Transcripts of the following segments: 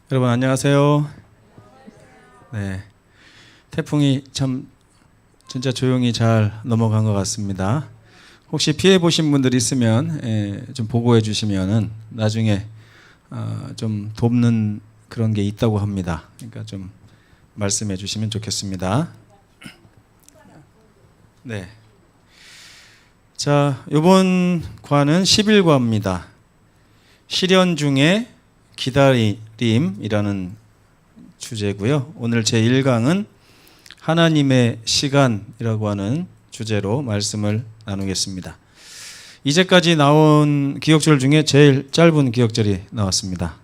여러분 안녕하세요. 네, 태풍이 참 진짜 조용히 잘 넘어간 것 같습니다. 혹시 피해 보신 분들 있으면 좀 보고해 주시면은 나중에 좀 돕는 그런 게 있다고 합니다. 그러니까 좀 말씀해 주시면 좋겠습니다. 네. 자, 이번 과는 11과입니다. 시련 중에 기다림이라는 주제고요. 오늘 제1강은 하나님의 시간이라고 하는 주제로 말씀을 나누겠습니다. 이제까지 나온 기억절 중에 제일 짧은 기억절이 나왔습니다.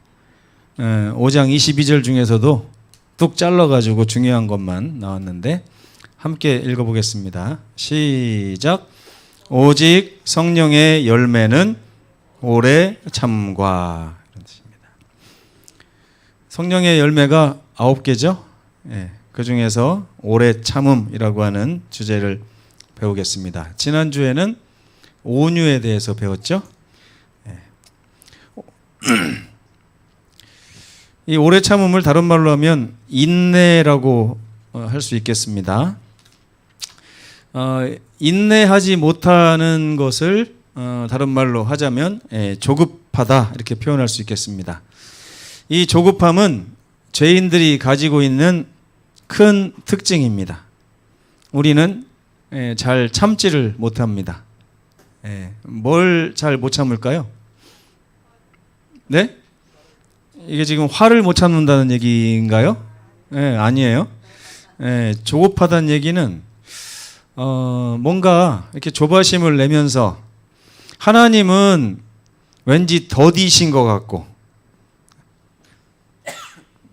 5장 22절 중에서도 뚝 잘라가지고 중요한 것만 나왔는데 함께 읽어보겠습니다. 시작. 오직 성령의 열매는 오래 참과. 이런 뜻입니다. 성령의 열매가 9개죠. 그 중에서 오래 참음이라고 하는 주제를 배우겠습니다. 지난주에는 온유에 대해서 배웠죠. 이 오래 참음을 다른 말로 하면 인내라고 할 수 있겠습니다. 인내하지 못하는 것을 다른 말로 하자면 조급하다 이렇게 표현할 수 있겠습니다. 이 조급함은 죄인들이 가지고 있는 큰 특징입니다. 우리는 잘 참지를 못합니다. 뭘 잘 못 참을까요? 네? 이게 지금 화를 못 참는다는 얘기인가요? 아니에요. 조급하다는 얘기는 뭔가 이렇게 조바심을 내면서 하나님은 왠지 더디신 것 같고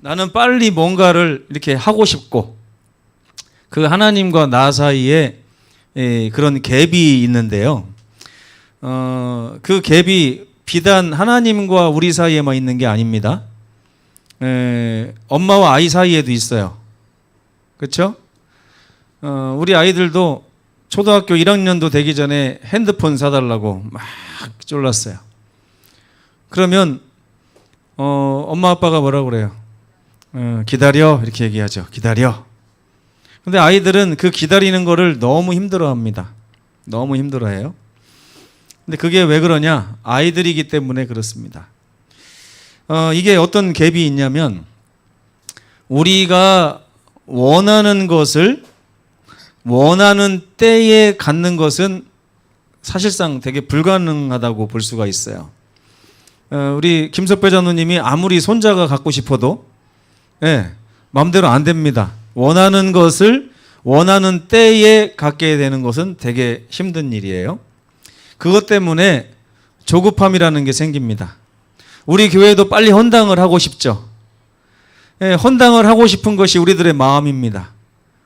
나는 빨리 뭔가를 이렇게 하고 싶고 그 하나님과 나 사이에 그런 갭이 있는데요. 그 갭이 비단 하나님과 우리 사이에만 있는 게 아닙니다. 엄마와 아이 사이에도 있어요. 그렇죠? 우리 아이들도 초등학교 1학년도 되기 전에 핸드폰 사달라고 막 졸랐어요. 그러면 엄마 아빠가 뭐라고 그래요? 기다려 이렇게 얘기하죠. 기다려. 근데 아이들은 그 기다리는 거를 너무 힘들어합니다. 너무 힘들어해요. 근데 그게 왜 그러냐? 아이들이기 때문에 그렇습니다. 이게 어떤 갭이 있냐면 우리가 원하는 것을 원하는 때에 갖는 것은 사실상 되게 불가능하다고 볼 수가 있어요. 우리 김석배 장로님이 아무리 손자가 갖고 싶어도 마음대로 안 됩니다. 원하는 것을 원하는 때에 갖게 되는 것은 되게 힘든 일이에요. 그것 때문에 조급함이라는 게 생깁니다. 우리 교회도 빨리 헌당을 하고 싶죠. 헌당을 하고 싶은 것이 우리들의 마음입니다.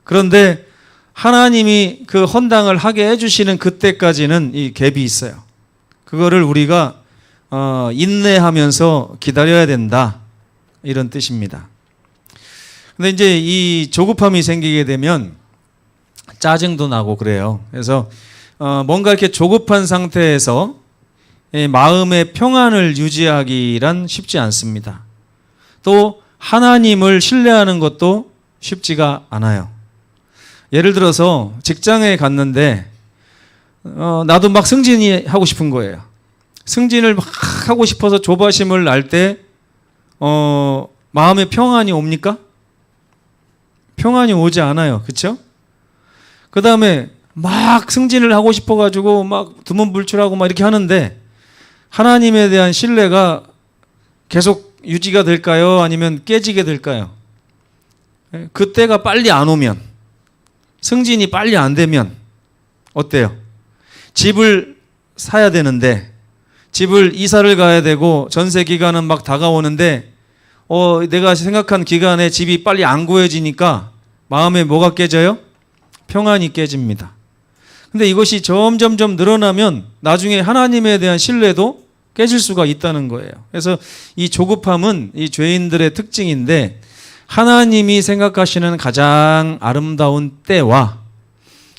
그런데 하나님이 그 헌당을 하게 해주시는 그때까지는 이 갭이 있어요. 그거를 우리가 인내하면서 기다려야 된다. 이런 뜻입니다. 근데 이제 이 조급함이 생기게 되면 짜증도 나고 그래요. 그래서 뭔가 이렇게 조급한 상태에서 마음의 평안을 유지하기란 쉽지 않습니다. 또 하나님을 신뢰하는 것도 쉽지가 않아요. 예를 들어서 직장에 갔는데 나도 막 승진이 하고 싶은 거예요. 승진을 막 하고 싶어서 조바심을 날 때 마음의 평안이 옵니까? 평안이 오지 않아요. 그렇죠? 그 다음에 막 승진을 하고 싶어가지고 막 두문불출하고 막 이렇게 하는데 하나님에 대한 신뢰가 계속 유지가 될까요? 아니면 깨지게 될까요? 그때가 빨리 안 오면, 승진이 빨리 안 되면 어때요? 집을 사야 되는데 집을 이사를 가야 되고 전세 기간은 막 다가오는데 내가 생각한 기간에 집이 빨리 안 구해지니까 마음에 뭐가 깨져요? 평안이 깨집니다. 근데 이것이 점점점 늘어나면 나중에 하나님에 대한 신뢰도 깨질 수가 있다는 거예요. 그래서 이 조급함은 이 죄인들의 특징인데 하나님이 생각하시는 가장 아름다운 때와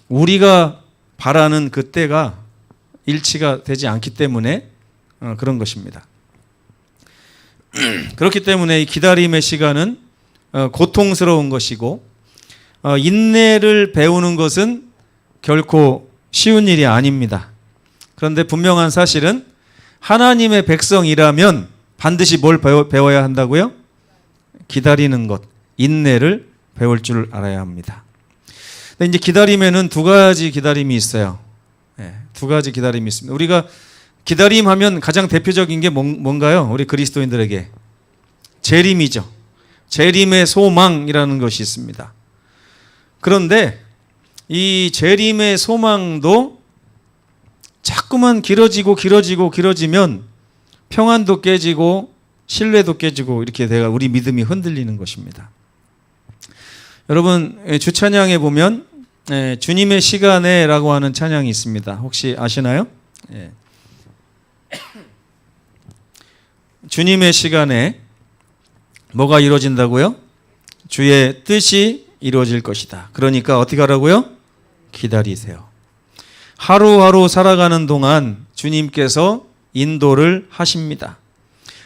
우리가 바라는 그 때가 일치가 되지 않기 때문에 그런 것입니다. 그렇기 때문에 이 기다림의 시간은 고통스러운 것이고 인내를 배우는 것은 결코 쉬운 일이 아닙니다. 그런데 분명한 사실은 하나님의 백성이라면 반드시 뭘 배워야 한다고요? 기다리는 것, 인내를 배울 줄 알아야 합니다. 근데 이제 기다림에는 두 가지 기다림이 있어요. 두 가지 기다림이 있습니다. 우리가 기다림 하면 가장 대표적인 게 뭔가요? 우리 그리스도인들에게 재림이죠. 재림의 소망이라는 것이 있습니다. 그런데 이 재림의 소망도 자꾸만 길어지면 평안도 깨지고 신뢰도 깨지고 이렇게 돼가 우리 믿음이 흔들리는 것입니다. 여러분 주찬양에 보면 주님의 시간에라고 하는 찬양이 있습니다. 혹시 아시나요? 주님의 시간에 뭐가 이루어진다고요? 주의 뜻이 이루어질 것이다. 그러니까 어떻게 하라고요? 기다리세요. 하루하루 살아가는 동안 주님께서 인도를 하십니다.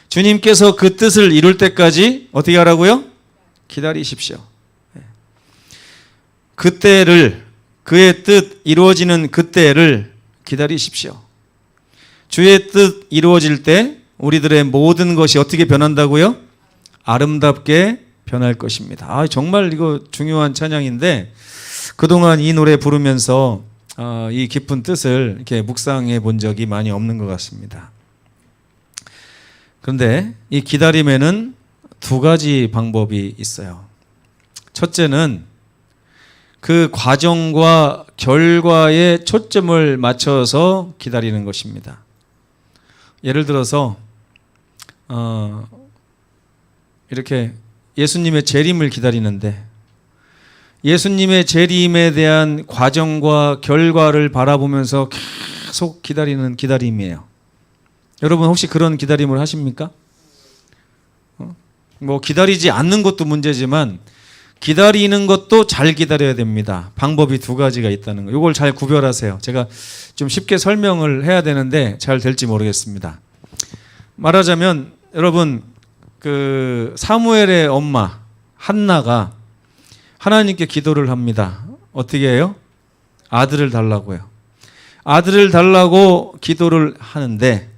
주님께서 그 뜻을 이룰 때까지 어떻게 하라고요? 기다리십시오. 그때를, 그의 뜻 이루어지는 그때를 기다리십시오. 주의 뜻 이루어질 때 우리들의 모든 것이 어떻게 변한다고요? 아름답게 변할 것입니다. 정말 이거 중요한 찬양인데 그동안 이 노래 부르면서 이 깊은 뜻을 이렇게 묵상해 본 적이 많이 없는 것 같습니다. 그런데 이 기다림에는 두 가지 방법이 있어요. 첫째는 그 과정과 결과에 초점을 맞춰서 기다리는 것입니다. 예를 들어서 이렇게 예수님의 재림을 기다리는데 예수님의 재림에 대한 과정과 결과를 바라보면서 계속 기다리는 기다림이에요. 여러분 혹시 그런 기다림을 하십니까? 뭐 기다리지 않는 것도 문제지만 기다리는 것도 잘 기다려야 됩니다. 방법이 두 가지가 있다는 거. 이걸 잘 구별하세요. 제가 좀 쉽게 설명을 해야 되는데 잘 될지 모르겠습니다. 말하자면 여러분 그 사무엘의 엄마 한나가 하나님께 기도를 합니다. 어떻게 해요? 아들을 달라고요. 아들을 달라고 기도를 하는데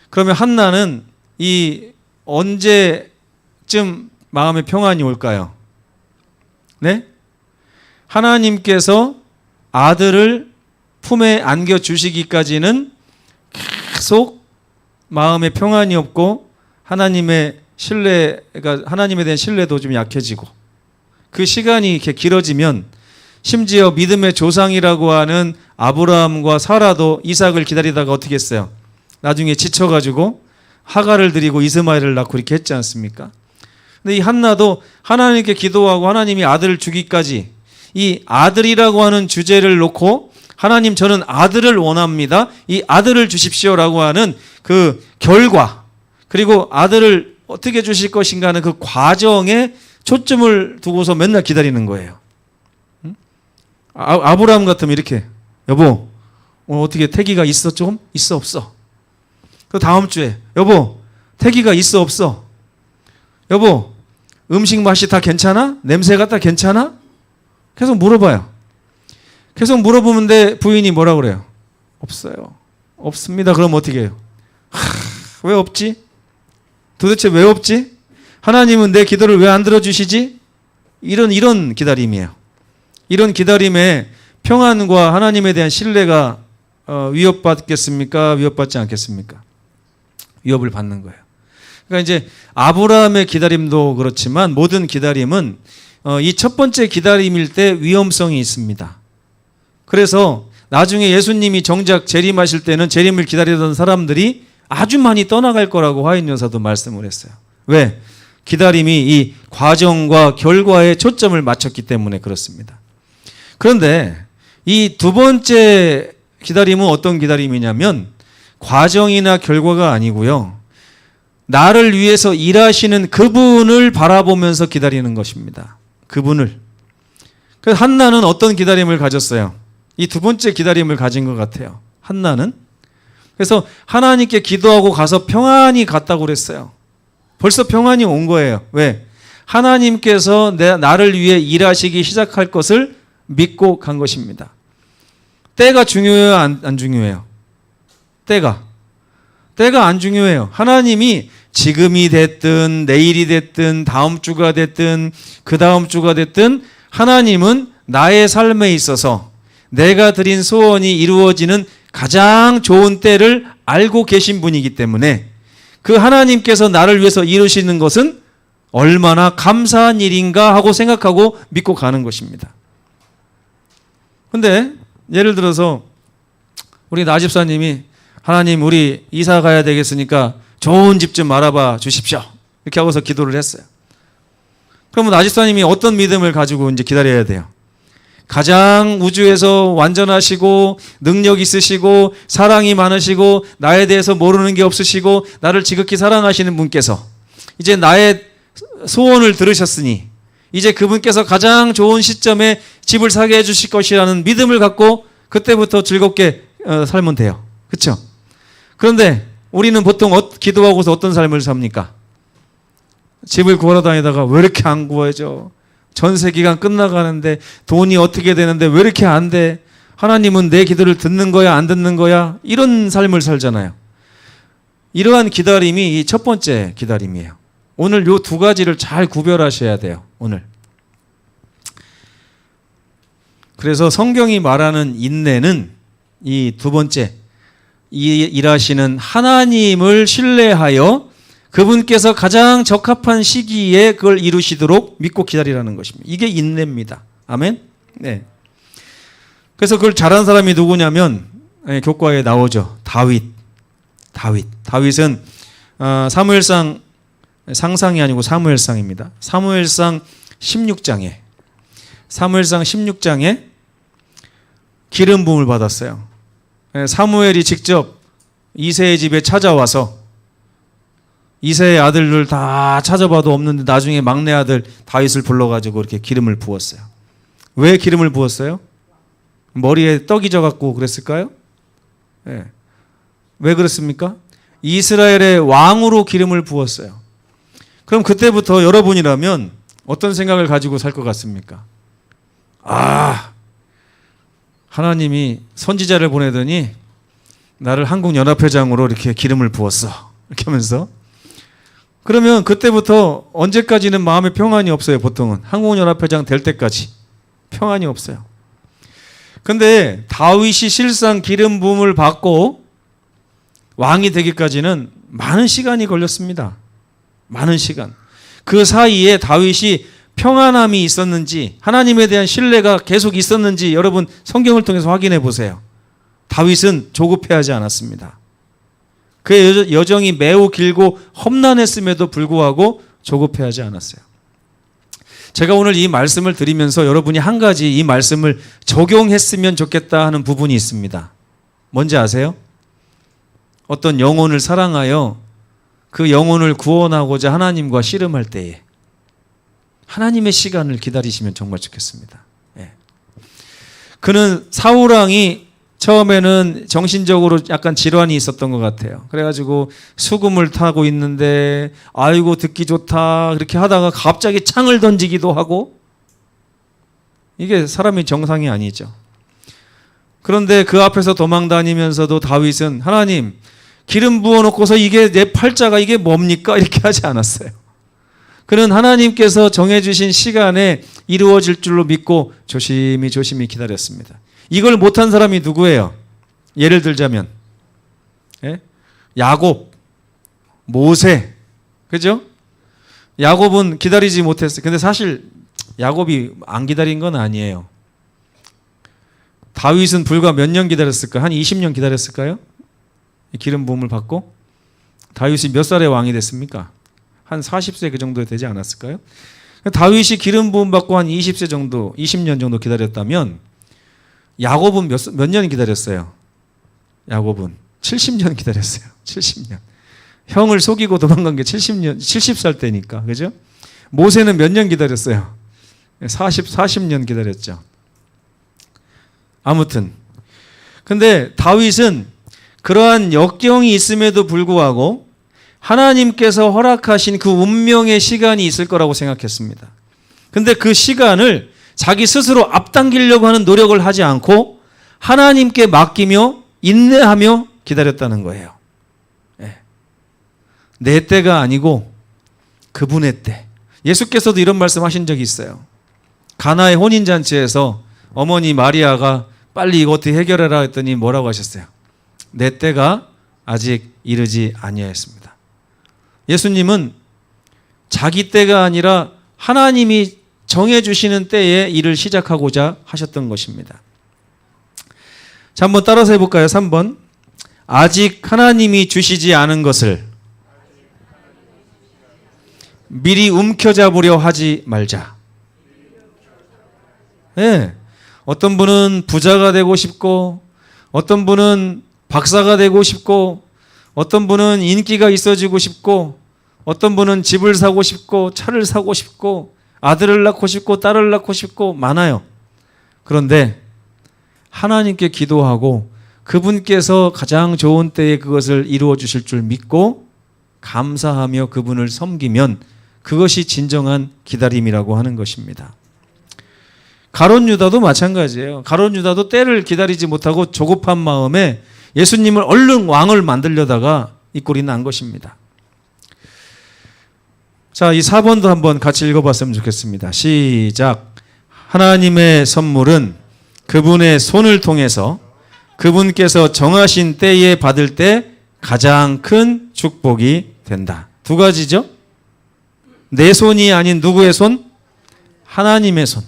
그러면 한나는 이 언제쯤 마음의 평안이 올까요? 네? 하나님께서 아들을 품에 안겨 주시기까지는 계속 마음의 평안이 없고 하나님의 신뢰가 하나님에 대한 신뢰도 좀 약해지고 그 시간이 이렇게 길어지면 심지어 믿음의 조상이라고 하는 아브라함과 사라도 이삭을 기다리다가 어떻게 했어요? 나중에 지쳐가지고 하갈을 드리고 이스마엘을 낳고 이렇게 했지 않습니까? 근데 이 한나도 하나님께 기도하고 하나님이 아들을 주기까지 이 아들이라고 하는 주제를 놓고 하나님 저는 아들을 원합니다. 이 아들을 주십시오라고 하는 그 결과 그리고 아들을 어떻게 주실 것인가 하는 그 과정에 초점을 두고서 맨날 기다리는 거예요. 아브라함 같으면 이렇게 여보 어떻게 태기가 있어 좀? 있어 없어? 그 다음 주에 여보 태기가 있어 없어? 여보 음식 맛이 다 괜찮아? 냄새가 다 괜찮아? 계속 물어봐요. 계속 물어보는데 부인이 뭐라 그래요? 없어요. 없습니다. 그럼 어떻게 해요? 왜 없지? 도대체 왜 없지? 하나님은 내 기도를 왜 안 들어주시지? 이런 기다림이에요. 이런 기다림에 평안과 하나님에 대한 신뢰가 위협받겠습니까? 위협받지 않겠습니까? 위협을 받는 거예요. 그러니까 이제 아브라함의 기다림도 그렇지만 모든 기다림은 이 첫 번째 기다림일 때 위험성이 있습니다. 그래서 나중에 예수님이 정작 재림하실 때는 재림을 기다리던 사람들이 아주 많이 떠나갈 거라고 화인여사도 말씀을 했어요. 왜? 기다림이 이 과정과 결과에 초점을 맞췄기 때문에 그렇습니다. 그런데 이 두 번째 기다림은 어떤 기다림이냐면 과정이나 결과가 아니고요. 나를 위해서 일하시는 그분을 바라보면서 기다리는 것입니다. 그분을. 그래서 한나는 어떤 기다림을 가졌어요? 이 두 번째 기다림을 가진 것 같아요. 한나는. 그래서 하나님께 기도하고 가서 평안히 갔다고 그랬어요. 벌써 평안이 온 거예요. 왜? 하나님께서 나를 위해 일하시기 시작할 것을 믿고 간 것입니다. 때가 중요해요? 안 중요해요? 때가 안 중요해요. 하나님이 지금이 됐든 내일이 됐든 다음 주가 됐든 그 다음 주가 됐든 하나님은 나의 삶에 있어서 내가 드린 소원이 이루어지는 가장 좋은 때를 알고 계신 분이기 때문에 그 하나님께서 나를 위해서 이루시는 것은 얼마나 감사한 일인가 하고 생각하고 믿고 가는 것입니다. 근데 예를 들어서 우리 나 집사님이 하나님 우리 이사 가야 되겠으니까 좋은 집 좀 알아봐 주십시오. 이렇게 하고서 기도를 했어요. 그러면 나 집사님이 어떤 믿음을 가지고 이제 기다려야 돼요? 가장 우주에서 완전하시고 능력 있으시고 사랑이 많으시고 나에 대해서 모르는 게 없으시고 나를 지극히 사랑하시는 분께서 이제 나의 소원을 들으셨으니 이제 그분께서 가장 좋은 시점에 집을 사게 해주실 것이라는 믿음을 갖고 그때부터 즐겁게 살면 돼요. 그렇죠? 그런데 우리는 보통 기도하고서 어떤 삶을 삽니까? 집을 구하러 다니다가 왜 이렇게 안 구해져? 전세 기간 끝나가는데 돈이 어떻게 되는데 왜 이렇게 안 돼? 하나님은 내 기도를 듣는 거야 안 듣는 거야? 이런 삶을 살잖아요. 이러한 기다림이 이 첫 번째 기다림이에요. 오늘 요 두 가지를 잘 구별하셔야 돼요. 오늘. 그래서 성경이 말하는 인내는 이 두 번째 이 일하시는 하나님을 신뢰하여 그분께서 가장 적합한 시기에 그걸 이루시도록 믿고 기다리라는 것입니다. 이게 인내입니다. 아멘? 네. 그래서 그걸 잘한 사람이 누구냐면 교과에 나오죠. 다윗은 사무엘상 상상이 아니고 사무엘상입니다. 사무엘상 16장에 기름 부음을 받았어요. 사무엘이 직접 이새의 집에 찾아와서 이새의 아들들 다 찾아봐도 없는데 나중에 막내 아들 다윗을 불러가지고 이렇게 기름을 부었어요. 왜 기름을 부었어요? 머리에 떡이 져갖고 그랬을까요? 네. 왜 그랬습니까? 이스라엘의 왕으로 기름을 부었어요. 그럼 그때부터 여러분이라면 어떤 생각을 가지고 살 것 같습니까? 하나님이 선지자를 보내더니 나를 한국연합회장으로 이렇게 기름을 부었어. 이렇게 하면서 그러면 그때부터 언제까지는 마음에 평안이 없어요. 보통은 한국연합회장 될 때까지 평안이 없어요. 근데 다윗이 실상 기름 부음을 받고 왕이 되기까지는 많은 시간이 걸렸습니다. 많은 시간. 그 사이에 다윗이 평안함이 있었는지 하나님에 대한 신뢰가 계속 있었는지 여러분 성경을 통해서 확인해 보세요. 다윗은 조급해하지 않았습니다. 그의 여정이 매우 길고 험난했음에도 불구하고 조급해하지 않았어요. 제가 오늘 이 말씀을 드리면서 여러분이 한 가지 이 말씀을 적용했으면 좋겠다 하는 부분이 있습니다. 뭔지 아세요? 어떤 영혼을 사랑하여 그 영혼을 구원하고자 하나님과 씨름할 때에 하나님의 시간을 기다리시면 정말 좋겠습니다. 예. 그는 사울왕이 처음에는 정신적으로 약간 질환이 있었던 것 같아요. 그래가지고 수금을 타고 있는데 아이고 듣기 좋다 그렇게 하다가 갑자기 창을 던지기도 하고 이게 사람이 정상이 아니죠. 그런데 그 앞에서 도망다니면서도 다윗은 하나님 기름 부어놓고서 이게 내 팔자가 이게 뭡니까? 이렇게 하지 않았어요. 그는 하나님께서 정해주신 시간에 이루어질 줄로 믿고 조심히 기다렸습니다. 이걸 못한 사람이 누구예요? 예를 들자면 야곱, 모세, 그죠? 야곱은 기다리지 못했어요. 근데 사실 야곱이 안 기다린 건 아니에요. 다윗은 불과 몇 년 기다렸을까? 한 20년 기다렸을까요? 기름 부음을 받고 다윗이 몇 살에 왕이 됐습니까? 한 40세 그 정도 되지 않았을까요? 다윗이 기름 부음 받고 한 20세 정도, 20년 정도 기다렸다면 야곱은 몇 년 기다렸어요? 야곱은 70년 기다렸어요. 70년. 형을 속이고 도망간 게 70살 때니까. 그죠? 모세는 몇 년 기다렸어요? 40년 기다렸죠. 아무튼. 근데 다윗은 그러한 역경이 있음에도 불구하고 하나님께서 허락하신 그 운명의 시간이 있을 거라고 생각했습니다. 근데 그 시간을 자기 스스로 앞당기려고 하는 노력을 하지 않고 하나님께 맡기며 인내하며 기다렸다는 거예요. 내 때가 아니고 그분의 때. 예수께서도 이런 말씀하신 적이 있어요. 가나의 혼인잔치에서 어머니 마리아가 빨리 이거 어떻게 해결해라 했더니 뭐라고 하셨어요? 내 때가 아직 이르지 아니하였습니다. 예수님은 자기 때가 아니라 하나님이 정해주시는 때에 일을 시작하고자 하셨던 것입니다. 자, 한번 따라서 해볼까요? 3번. 아직 하나님이 주시지 않은 것을 미리 움켜잡으려 하지 말자. 네. 어떤 분은 부자가 되고 싶고, 어떤 분은 박사가 되고 싶고, 어떤 분은 인기가 있어지고 싶고, 어떤 분은 집을 사고 싶고, 차를 사고 싶고, 아들을 낳고 싶고, 딸을 낳고 싶고, 많아요. 그런데 하나님께 기도하고 그분께서 가장 좋은 때에 그것을 이루어 주실 줄 믿고 감사하며 그분을 섬기면 그것이 진정한 기다림이라고 하는 것입니다. 가룟 유다도 마찬가지예요. 가룟 유다도 때를 기다리지 못하고 조급한 마음에 예수님을 얼른 왕을 만들려다가 이 꼴이 난 것입니다. 자, 이 4번도 한번 같이 읽어봤으면 좋겠습니다. 시작. 하나님의 선물은 그분의 손을 통해서 그분께서 정하신 때에 받을 때 가장 큰 축복이 된다. 두 가지죠. 내 손이 아닌 누구의 손? 하나님의 손.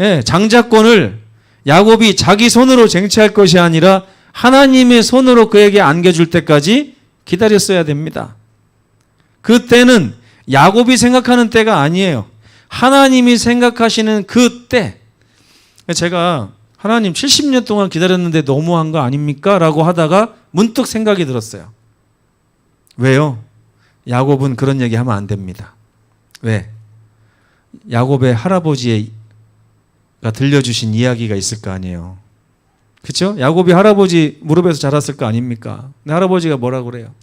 예, 장자권을 야곱이 자기 손으로 쟁취할 것이 아니라 하나님의 손으로 그에게 안겨줄 때까지 기다렸어야 됩니다. 그때는 야곱이 생각하는 때가 아니에요. 하나님이 생각하시는 그 때. 제가 하나님 70년 동안 기다렸는데 너무한 거 아닙니까? 라고 하다가 문득 생각이 들었어요. 왜요? 야곱은 그런 얘기 하면 안 됩니다. 왜? 야곱의 할아버지가 들려주신 이야기가 있을 거 아니에요. 그렇죠? 야곱이 할아버지 무릎에서 자랐을 거 아닙니까? 근데 할아버지가 뭐라고 그래요?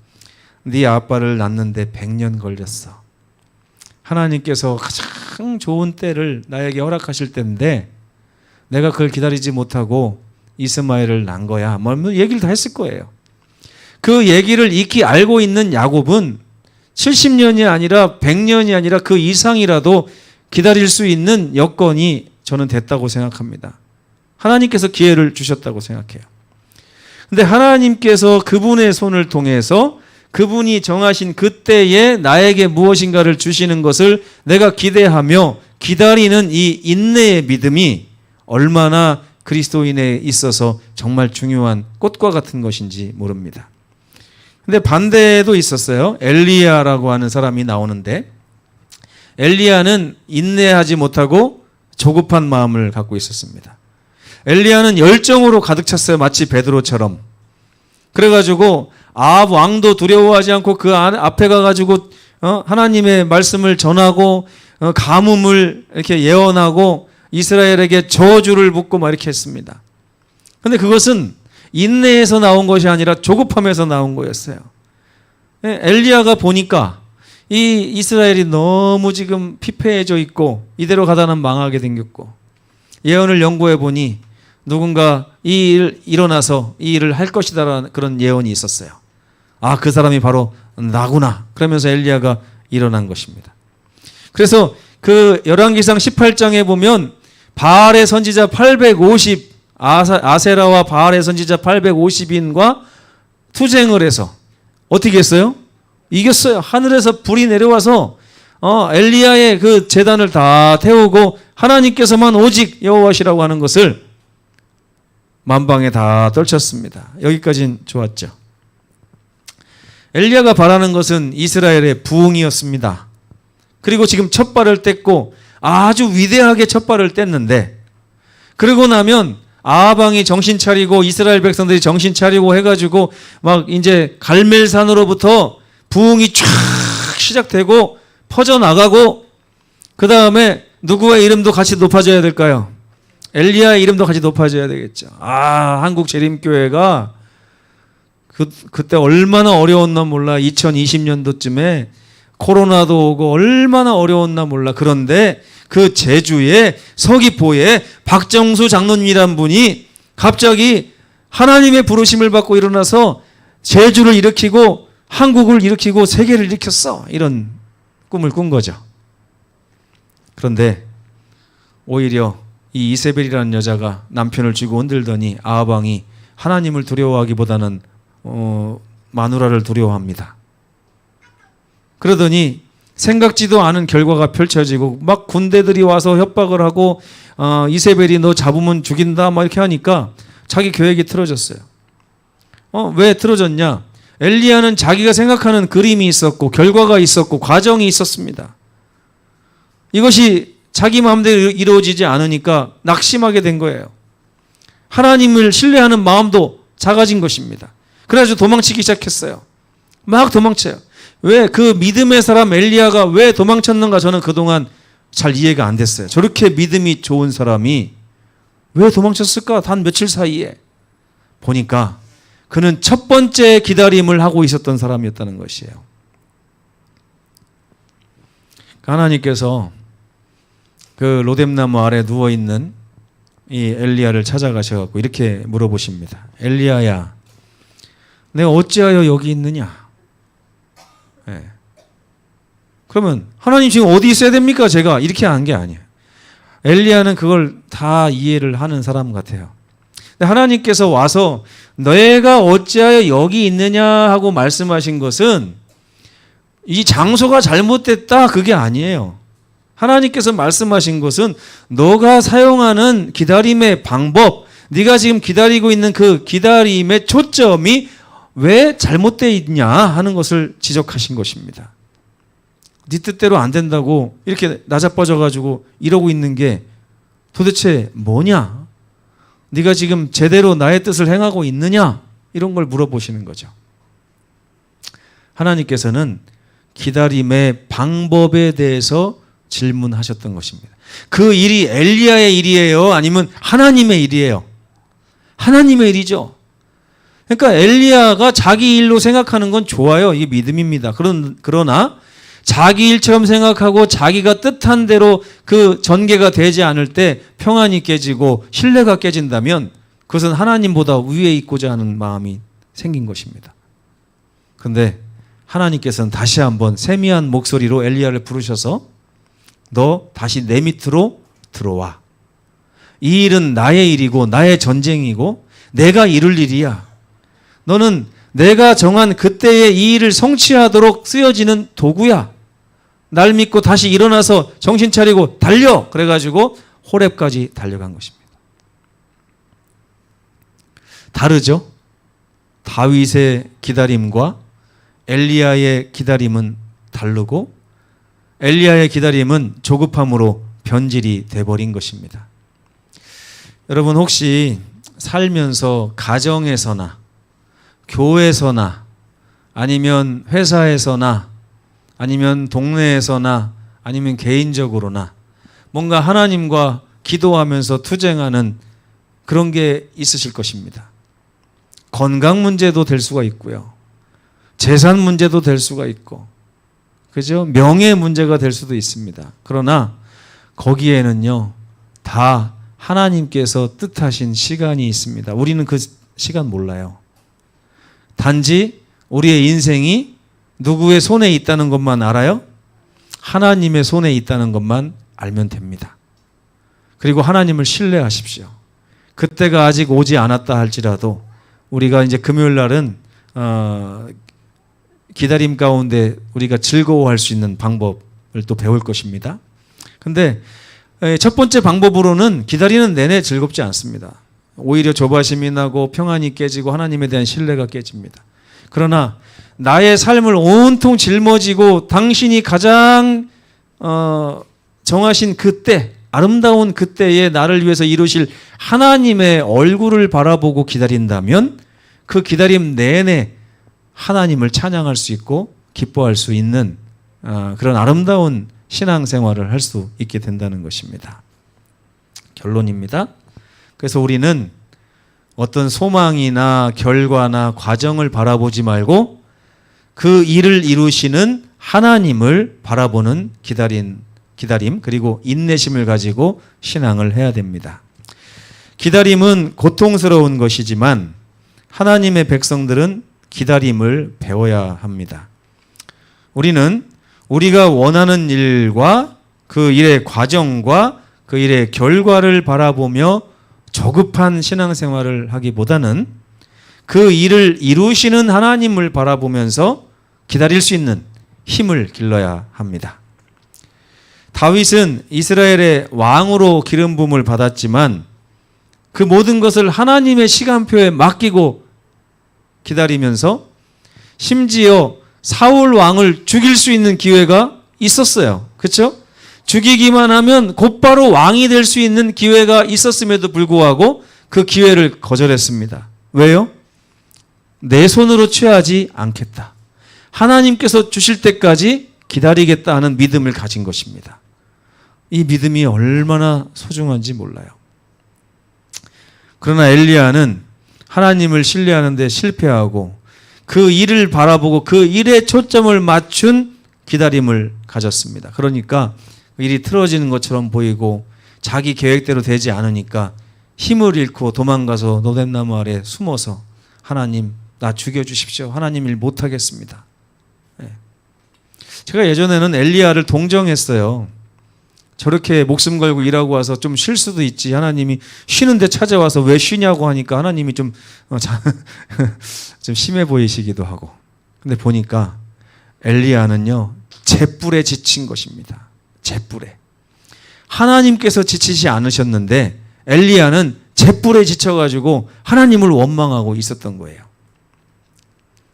네 아빠를 낳는데 100년 걸렸어. 하나님께서 가장 좋은 때를 나에게 허락하실 때인데 내가 그걸 기다리지 못하고 이스마엘을 낳은 거야. 뭐 얘기를 다 했을 거예요. 그 얘기를 익히 알고 있는 야곱은 70년이 아니라 100년이 아니라 그 이상이라도 기다릴 수 있는 여건이 저는 됐다고 생각합니다. 하나님께서 기회를 주셨다고 생각해요. 근데 하나님께서 그분의 손을 통해서 그분이 정하신 그때에 나에게 무엇인가를 주시는 것을 내가 기대하며 기다리는 이 인내의 믿음이 얼마나 그리스도인에 있어서 정말 중요한 꽃과 같은 것인지 모릅니다. 근데 반대도 있었어요. 엘리야라고 하는 사람이 나오는데 엘리야는 인내하지 못하고 조급한 마음을 갖고 있었습니다. 엘리야는 열정으로 가득 찼어요. 마치 베드로처럼. 그래가지고 아합 왕도 두려워하지 않고 그 앞에 가가지고 하나님의 말씀을 전하고 가뭄을 이렇게 예언하고 이스라엘에게 저주를 붓고 막 이렇게 했습니다. 그런데 그것은 인내에서 나온 것이 아니라 조급함에서 나온 거였어요. 엘리야가 보니까 이 이스라엘이 너무 지금 피폐해져 있고 이대로 가다는 망하게 생겼고 예언을 연구해 보니 누군가 이 일 일어나서 이 일을 할 것이다라는 그런 예언이 있었어요. 아, 그 사람이 바로 나구나. 그러면서 엘리야가 일어난 것입니다. 그래서 그 열왕기상 18장에 보면 바알의 선지자 850 아세라와 바알의 선지자 850인과 투쟁을 해서 어떻게 했어요? 이겼어요. 하늘에서 불이 내려와서 엘리야의 그 제단을 다 태우고 하나님께서만 오직 여호와시라고 하는 것을 만방에 다 떨쳤습니다. 여기까지는 좋았죠. 엘리야가 바라는 것은 이스라엘의 부흥이었습니다. 그리고 지금 첫 발을 뗐고 아주 위대하게 첫 발을 뗐는데 그러고 나면 아합왕이 정신 차리고 이스라엘 백성들이 정신 차리고 해가지고 막 이제 갈멜산으로부터 부흥이 쫙 시작되고 퍼져나가고 그 다음에 누구의 이름도 같이 높아져야 될까요? 엘리야의 이름도 같이 높아져야 되겠죠. 아, 한국 재림교회가 그때 얼마나 어려웠나 몰라. 2020년도쯤에 코로나도 오고 얼마나 어려웠나 몰라. 그런데 그 제주에 서귀포에 박정수 장로님이란 분이 갑자기 하나님의 부르심을 받고 일어나서 제주를 일으키고 한국을 일으키고 세계를 일으켰어. 이런 꿈을 꾼 거죠. 그런데 오히려 이 이세벨이라는 여자가 남편을 쥐고 흔들더니 아하방이 하나님을 두려워하기보다는 마누라를 두려워합니다. 그러더니 생각지도 않은 결과가 펼쳐지고 막 군대들이 와서 협박을 하고 이세벨이 너 잡으면 죽인다 막 이렇게 하니까 자기 계획이 틀어졌어요. 왜 틀어졌냐? 엘리야는 자기가 생각하는 그림이 있었고 결과가 있었고 과정이 있었습니다. 이것이 자기 마음대로 이루어지지 않으니까 낙심하게 된 거예요. 하나님을 신뢰하는 마음도 작아진 것입니다. 그래가지고 도망치기 시작했어요. 막 도망쳐요. 왜 그 믿음의 사람 엘리야가 왜 도망쳤는가 저는 그동안 잘 이해가 안 됐어요. 저렇게 믿음이 좋은 사람이 왜 도망쳤을까? 단 며칠 사이에 보니까 그는 첫 번째 기다림을 하고 있었던 사람이었다는 것이에요. 하나님께서 그 로뎀나무 아래 누워있는 이 엘리야를 찾아가셔서 이렇게 물어보십니다. 엘리야야, 내가 어찌하여 여기 있느냐? 네. 그러면 하나님 지금 어디 있어야 됩니까? 제가 이렇게 한 게 아니에요. 엘리야는 그걸 다 이해를 하는 사람 같아요. 근데 하나님께서 와서 너희가 어찌하여 여기 있느냐 하고 말씀하신 것은 이 장소가 잘못됐다 그게 아니에요. 하나님께서 말씀하신 것은 너가 사용하는 기다림의 방법, 네가 지금 기다리고 있는 그 기다림의 초점이 왜 잘못되어 있냐 하는 것을 지적하신 것입니다. 네 뜻대로 안 된다고 이렇게 나자빠져가지고 이러고 있는 게 도대체 뭐냐? 네가 지금 제대로 나의 뜻을 행하고 있느냐? 이런 걸 물어보시는 거죠. 하나님께서는 기다림의 방법에 대해서 질문하셨던 것입니다. 그 일이 엘리야의 일이에요? 아니면 하나님의 일이에요? 하나님의 일이죠. 그러니까 엘리야가 자기 일로 생각하는 건 좋아요. 이게 믿음입니다. 그러나 자기 일처럼 생각하고 자기가 뜻한 대로 그 전개가 되지 않을 때 평안이 깨지고 신뢰가 깨진다면 그것은 하나님보다 위에 있고자 하는 마음이 생긴 것입니다. 그런데 하나님께서는 다시 한번 세미한 목소리로 엘리야를 부르셔서 너 다시 내 밑으로 들어와. 이 일은 나의 일이고 나의 전쟁이고 내가 이룰 일이야. 너는 내가 정한 그때의 이 일을 성취하도록 쓰여지는 도구야. 날 믿고 다시 일어나서 정신 차리고 달려. 그래가지고 호렙까지 달려간 것입니다. 다르죠? 다윗의 기다림과 엘리야의 기다림은 다르고 엘리야의 기다림은 조급함으로 변질이 돼버린 것입니다. 여러분 혹시 살면서 가정에서나 교회에서나 아니면 회사에서나 아니면 동네에서나 아니면 개인적으로나 뭔가 하나님과 기도하면서 투쟁하는 그런 게 있으실 것입니다. 건강 문제도 될 수가 있고요. 재산 문제도 될 수가 있고 그죠? 명예 문제가 될 수도 있습니다. 그러나 거기에는요 다 하나님께서 뜻하신 시간이 있습니다. 우리는 그 시간 몰라요. 단지 우리의 인생이 누구의 손에 있다는 것만 알아요? 하나님의 손에 있다는 것만 알면 됩니다. 그리고 하나님을 신뢰하십시오. 그때가 아직 오지 않았다 할지라도 우리가 이제 금요일 날은 기다림 가운데 우리가 즐거워할 수 있는 방법을 또 배울 것입니다. 근데 첫 번째 방법으로는 기다리는 내내 즐겁지 않습니다. 오히려 조바심이 나고 평안이 깨지고 하나님에 대한 신뢰가 깨집니다. 그러나 나의 삶을 온통 짊어지고 당신이 가장 정하신 그때, 아름다운 그때에 나를 위해서 이루실 하나님의 얼굴을 바라보고 기다린다면 그 기다림 내내 하나님을 찬양할 수 있고 기뻐할 수 있는 그런 아름다운 신앙생활을 할 수 있게 된다는 것입니다. 결론입니다. 그래서 우리는 어떤 소망이나 결과나 과정을 바라보지 말고 그 일을 이루시는 하나님을 바라보는 기다림 그리고 인내심을 가지고 신앙을 해야 됩니다. 기다림은 고통스러운 것이지만 하나님의 백성들은 기다림을 배워야 합니다. 우리는 우리가 원하는 일과 그 일의 과정과 그 일의 결과를 바라보며 조급한 신앙생활을 하기보다는 그 일을 이루시는 하나님을 바라보면서 기다릴 수 있는 힘을 길러야 합니다. 다윗은 이스라엘의 왕으로 기름 부음을 받았지만 그 모든 것을 하나님의 시간표에 맡기고 기다리면서 심지어 사울 왕을 죽일 수 있는 기회가 있었어요. 그렇죠? 죽이기만 하면 곧바로 왕이 될 수 있는 기회가 있었음에도 불구하고 그 기회를 거절했습니다. 왜요? 내 손으로 취하지 않겠다. 하나님께서 주실 때까지 기다리겠다 하는 믿음을 가진 것입니다. 이 믿음이 얼마나 소중한지 몰라요. 그러나 엘리야는 하나님을 신뢰하는 데 실패하고 그 일을 바라보고 그 일에 초점을 맞춘 기다림을 가졌습니다. 그러니까 일이 틀어지는 것처럼 보이고 자기 계획대로 되지 않으니까 힘을 잃고 도망가서 노뎀나무 아래 숨어서 하나님 나 죽여주십시오. 하나님 일 못하겠습니다. 제가 예전에는 엘리야를 동정했어요. 저렇게 목숨 걸고 일하고 와서 좀 쉴 수도 있지. 하나님이 쉬는데 찾아와서 왜 쉬냐고 하니까 하나님이 좀 심해 보이시기도 하고. 근데 보니까 엘리야는요, 잿불에 지친 것입니다. 잿불에. 하나님께서 지치지 않으셨는데 엘리야는 잿불에 지쳐가지고 하나님을 원망하고 있었던 거예요.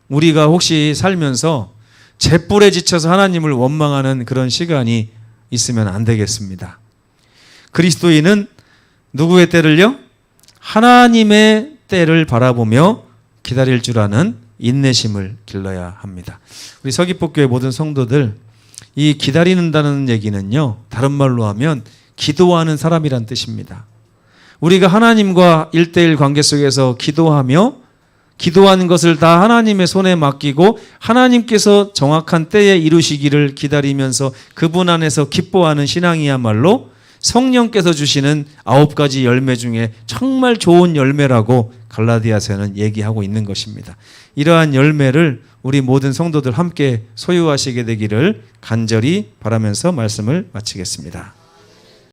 우리가 혹시 살면서 잿불에 지쳐서 하나님을 원망하는 그런 시간이 있으면 안 되겠습니다. 그리스도인은 누구의 때를요? 하나님의 때를 바라보며 기다릴 줄 아는 인내심을 길러야 합니다. 우리 서귀포교회 모든 성도들, 이 기다리는다는 얘기는요, 다른 말로 하면 기도하는 사람이란 뜻입니다. 우리가 하나님과 1:1 관계 속에서 기도하며 기도하는 것을 다 하나님의 손에 맡기고 하나님께서 정확한 때에 이루시기를 기다리면서 그분 안에서 기뻐하는 신앙이야말로 성령께서 주시는 9가지 열매 중에 정말 좋은 열매라고 갈라디아서는 얘기하고 있는 것입니다. 이러한 열매를 우리 모든 성도들 함께 소유하시게 되기를 간절히 바라면서 말씀을 마치겠습니다.